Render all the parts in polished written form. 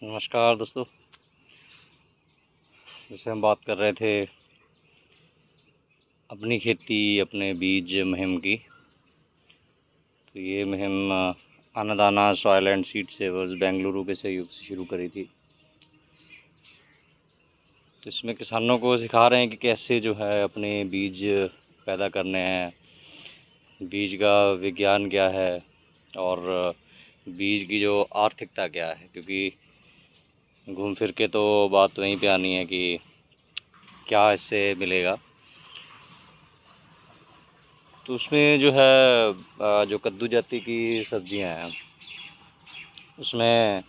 नमस्कार दोस्तों। जैसे हम बात कर रहे थे अपनी खेती अपने बीज मुहिम की, तो ये मुहिम अन्नदाना सॉइल एंड सीड सेवर्स बेंगलुरु के सहयोग से शुरू करी थी। तो इसमें किसानों को सिखा रहे हैं कि कैसे जो है अपने बीज पैदा करने हैं, बीज का विज्ञान क्या है और बीज की जो आर्थिकता क्या है, क्योंकि घूम फिर के तो बात वहीं पे आनी है कि क्या इससे मिलेगा। तो उसमें जो है जो कद्दू जाति की सब्जियां हैं उसमें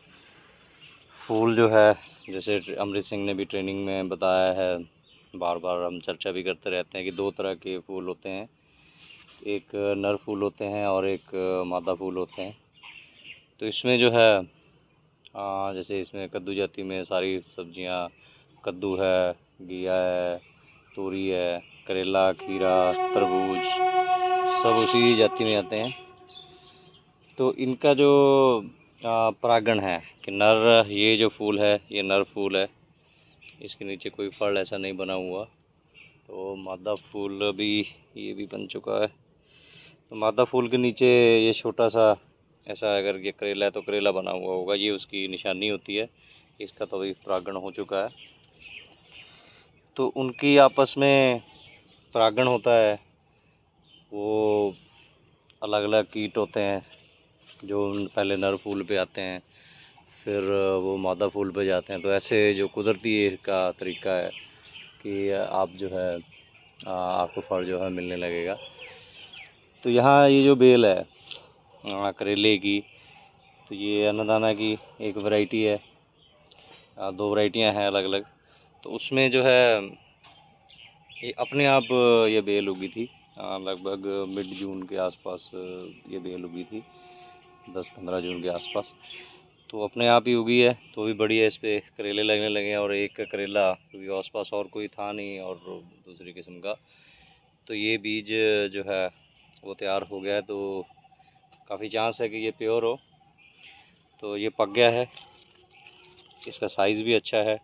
फूल जो है, जैसे अमृत सिंह ने भी ट्रेनिंग में बताया है, बार बार हम चर्चा भी करते रहते हैं कि दो तरह के फूल होते हैं, एक नर फूल होते हैं और एक मादा फूल होते हैं। तो इसमें जो है जैसे इसमें कद्दू जाति में सारी सब्जियां, कद्दू है, घिया है, तोरी है, करेला, खीरा, तरबूज सब उसी जाति में आते हैं। तो इनका जो परागण है कि नर, ये जो फूल है ये नर फूल है, इसके नीचे कोई फल ऐसा नहीं बना हुआ। तो मादा फूल भी ये भी बन चुका है। तो मादा फूल के नीचे ये छोटा सा ऐसा, अगर ये करेला है तो करेला बना हुआ होगा, ये उसकी निशानी होती है। इसका तो अभी परागण हो चुका है। तो उनकी आपस में परागण होता है, वो अलग अलग कीट होते हैं जो पहले नर फूल पे आते हैं, फिर वो मादा फूल पे जाते हैं। तो ऐसे जो कुदरती का तरीका है कि आप जो है आपको फल जो है मिलने लगेगा। तो यहाँ ये जो बेल है करेले की, तो ये अन्नदाना की एक वैरायटी है, दो वैरायटियाँ हैं अलग अलग। तो उसमें जो है ये अपने आप ये बेल उगी थी, लगभग मिड जून के आसपास ये बेल उगी थी, 10-15 जून के आसपास। तो अपने आप ही उगी है, तो भी बढ़िया, इस पर करेले लगने लगे हैं। और एक करेला, क्योंकि आसपास और कोई था नहीं और दूसरी किस्म का, तो ये बीज जो है वो तैयार हो गया है। तो काफ़ी चांस है कि ये प्योर हो। तो ये पक गया है, इसका साइज़ भी अच्छा है,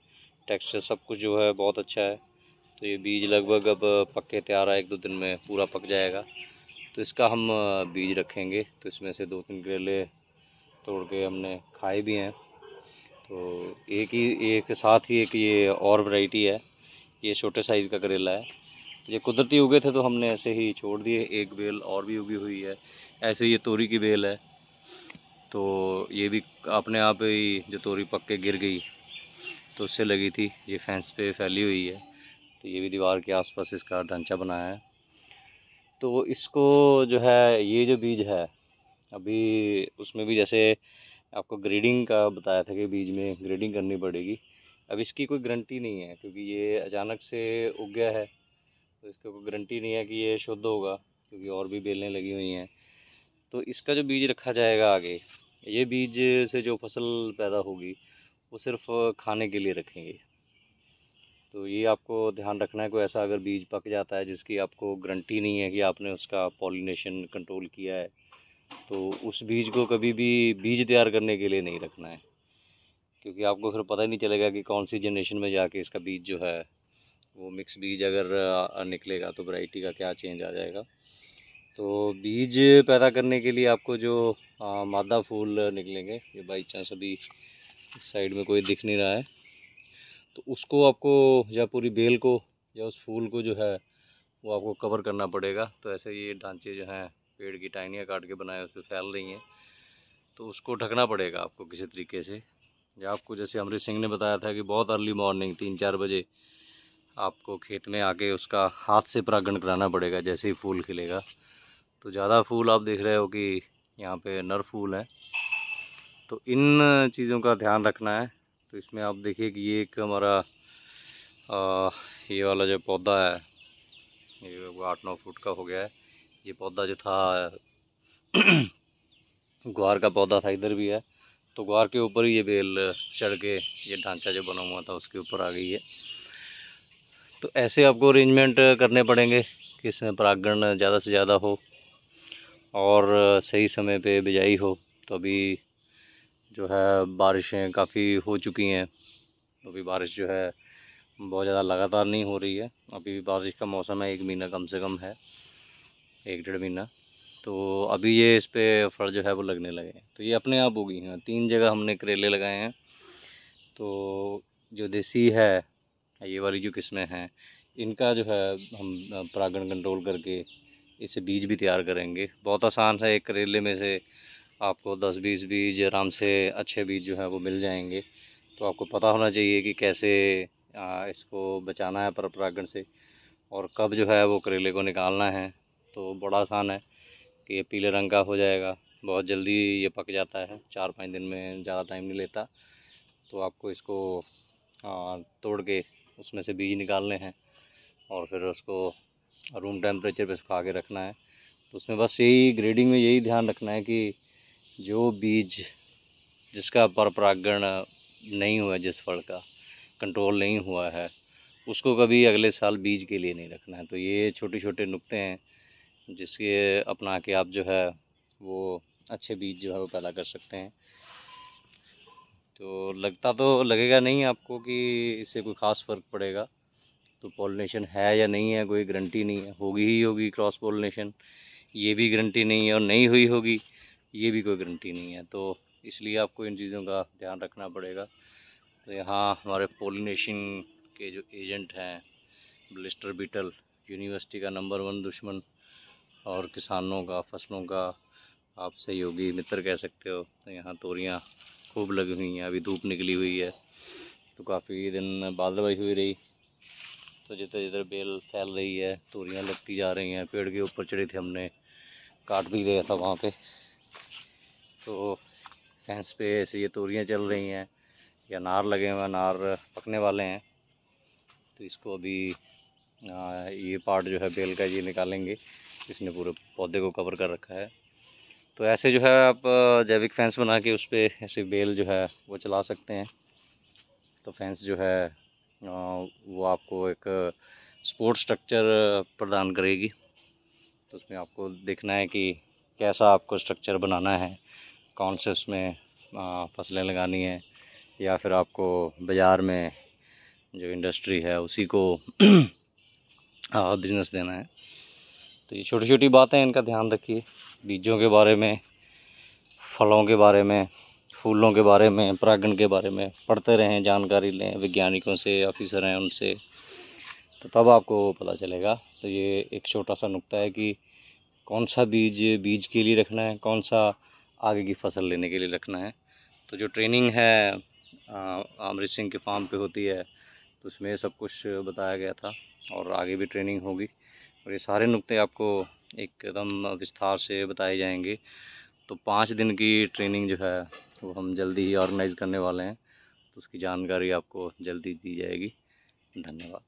टेक्सचर सब कुछ जो है बहुत अच्छा है। तो ये बीज लगभग अब पक के तैयार है, 1-2 दिन में पूरा पक जाएगा। तो इसका हम बीज रखेंगे। तो इसमें से 2-3 करेले तोड़ के हमने खाए भी हैं। तो एक के साथ ही एक ये और वैरायटी है, ये छोटे साइज़ का करेला है। ये कुदरती उगे थे तो हमने ऐसे ही छोड़ दिए। एक बेल और भी उगी हुई है, ऐसे ये तोरी की बेल है। तो ये भी अपने आप ही जो तोरी पक के गिर गई तो उससे लगी थी, ये फेंस पे फैली हुई है। तो ये भी दीवार के आसपास इसका ढांचा बनाया है। तो इसको जो है, ये जो बीज है अभी उसमें भी जैसे आपको ग्रेडिंग का बताया था कि बीज में ग्रेडिंग करनी पड़ेगी। अब इसकी कोई गारंटी नहीं है, क्योंकि ये अचानक से उग गया है, तो इसकी कोई गारंटी नहीं है कि ये शुद्ध होगा, क्योंकि और भी बेलें लगी हुई हैं। तो इसका जो बीज रखा जाएगा आगे, ये बीज से जो फसल पैदा होगी वो सिर्फ खाने के लिए रखेंगे। तो ये आपको ध्यान रखना है, कोई ऐसा अगर बीज पक जाता है जिसकी आपको गारंटी नहीं है कि आपने उसका पॉलिनेशन कंट्रोल किया है, तो उस बीज को कभी भी बीज तैयार करने के लिए नहीं रखना है, क्योंकि आपको फिर पता ही नहीं चलेगा कि कौन सी जनरेशन में जाके इसका बीज जो है वो मिक्स बीज अगर निकलेगा तो वैरायटी का क्या चेंज आ जाएगा। तो बीज पैदा करने के लिए आपको जो मादा फूल निकलेंगे, ये बाई चांस अभी साइड में कोई दिख नहीं रहा है, तो उसको आपको या पूरी बेल को या उस फूल को जो है वो आपको कवर करना पड़ेगा। तो ऐसे ये ढांचे जो हैं पेड़ की टाहनियाँ काट के बनाए उस पर फैल रही हैं, तो उसको ढकना पड़ेगा आपको किसी तरीके से। या आपको जैसे अमृत सिंह ने बताया था कि बहुत अर्ली मॉर्निंग 3-4 बजे आपको खेत में आके उसका हाथ से परागण कराना पड़ेगा जैसे ही फूल खिलेगा। तो ज़्यादा फूल आप देख रहे हो कि यहाँ पे नर फूल हैं, तो इन चीज़ों का ध्यान रखना है। तो इसमें आप देखिए कि ये एक हमारा ये वाला जो पौधा है ये 8-9 फुट का हो गया है। ये पौधा जो था ग्वार का पौधा था, इधर भी है, तो ग्वार के ऊपर ही ये बेल चढ़ के ये ढांचा जो बना हुआ था उसके ऊपर आ गई है। तो ऐसे आपको अरेंजमेंट करने पड़ेंगे कि इसमें परागण ज़्यादा से ज़्यादा हो और सही समय पे बिजाई हो, तो अभी जो है बारिशें काफ़ी हो चुकी हैं। अभी बारिश जो है बहुत ज़्यादा लगातार नहीं हो रही है, अभी भी बारिश का मौसम है, 1 महीना कम से कम है, 1 डेढ़ महीना। तो अभी ये इस पर फल जो है वो लगने लगे हैं। तो ये अपने आप उगी हैं। 3 जगह हमने करेले लगाए हैं। तो जो देसी है, ये वाली जो किस्में हैं, इनका जो है हम परागण कंट्रोल करके इससे बीज भी तैयार करेंगे। बहुत आसान है, एक करेले में से आपको 10-20 बीज आराम से अच्छे बीज जो है वो मिल जाएंगे। तो आपको पता होना चाहिए कि कैसे इसको बचाना है पर परागण से, और कब जो है वो करेले को निकालना है। तो बड़ा आसान है कि ये पीले रंग का हो जाएगा, बहुत जल्दी ये पक जाता है, 4-5 दिन में, ज़्यादा टाइम नहीं लेता। तो आपको इसको तोड़ के उसमें से बीज निकालने हैं और फिर उसको रूम टेम्परेचर पे सुखा के रखना है। तो उसमें बस यही ग्रेडिंग में यही ध्यान रखना है कि जो बीज जिसका पर परागण नहीं हुआ, जिस फल का कंट्रोल नहीं हुआ है, उसको कभी अगले साल बीज के लिए नहीं रखना है। तो ये छोटे छोटे नुक्ते हैं जिसके अपना के आप जो है वो अच्छे बीज जो है वो पैदा कर सकते हैं। तो लगता तो लगेगा नहीं आपको कि इससे कोई ख़ास फ़र्क पड़ेगा। तो पॉलिनेशन है या नहीं है कोई गारंटी नहीं है, होगी ही होगी क्रॉस पॉलिनेशन, ये भी गारंटी नहीं है, और नहीं हुई होगी ये भी कोई गारंटी नहीं है। तो इसलिए आपको इन चीज़ों का ध्यान रखना पड़ेगा। तो यहाँ हमारे पॉलिनेशन के जो एजेंट हैं, ब्लिस्टर बीटल, यूनिवर्सिटी का नंबर 1 दुश्मन और किसानों का, फसलों का आप सहयोगी मित्र कह सकते हो। तो यहाँ तोरियाँ खूब लगी हुई हैं, अभी धूप निकली हुई है तो काफ़ी दिन बादलबाई हुई रही, तो जिधर जिधर बेल फैल रही है तोरियाँ लगती जा रही हैं। पेड़ के ऊपर चढ़े थे, हमने काट भी दिया था वहाँ पे। तो फेंस पे ऐसे ये तोरियाँ चल रही हैं, या अनार लगे हुए, अनार पकने वाले हैं। तो इसको अभी ये पार्ट जो है बेल का ये निकालेंगे, इसने पूरे पौधे को कवर कर रखा है। तो ऐसे जो है आप जैविक फेंस बना के उस पर ऐसे बेल जो है वो चला सकते हैं। तो फेंस जो है वो आपको एक सपोर्ट स्ट्रक्चर प्रदान करेगी। तो उसमें आपको देखना है कि कैसा आपको स्ट्रक्चर बनाना है, कौन से उसमें फसलें लगानी है, या फिर आपको बाज़ार में जो इंडस्ट्री है उसी को बिज़नेस देना है। तो ये छोटी छोटी बातें, इनका ध्यान रखिए। बीजों के बारे में, फलों के बारे में, फूलों के बारे में, परागण के बारे में पढ़ते रहें, जानकारी लें वैज्ञानिकों से, ऑफिसर हैं उनसे, तो तब आपको पता चलेगा। तो ये एक छोटा सा नुक्ता है कि कौन सा बीज बीज के लिए रखना है, कौन सा आगे की फसल लेने के लिए रखना है। तो जो ट्रेनिंग है अमृत सिंह के फार्म पे होती है, तो उसमें सब कुछ बताया गया था, और आगे भी ट्रेनिंग होगी, और ये सारे नुक्ते आपको एकदम विस्तार से बताए जाएंगे। तो 5 दिन की ट्रेनिंग जो है वो हम जल्दी ही ऑर्गेनाइज़ करने वाले हैं, तो उसकी जानकारी आपको जल्दी दी जाएगी। धन्यवाद।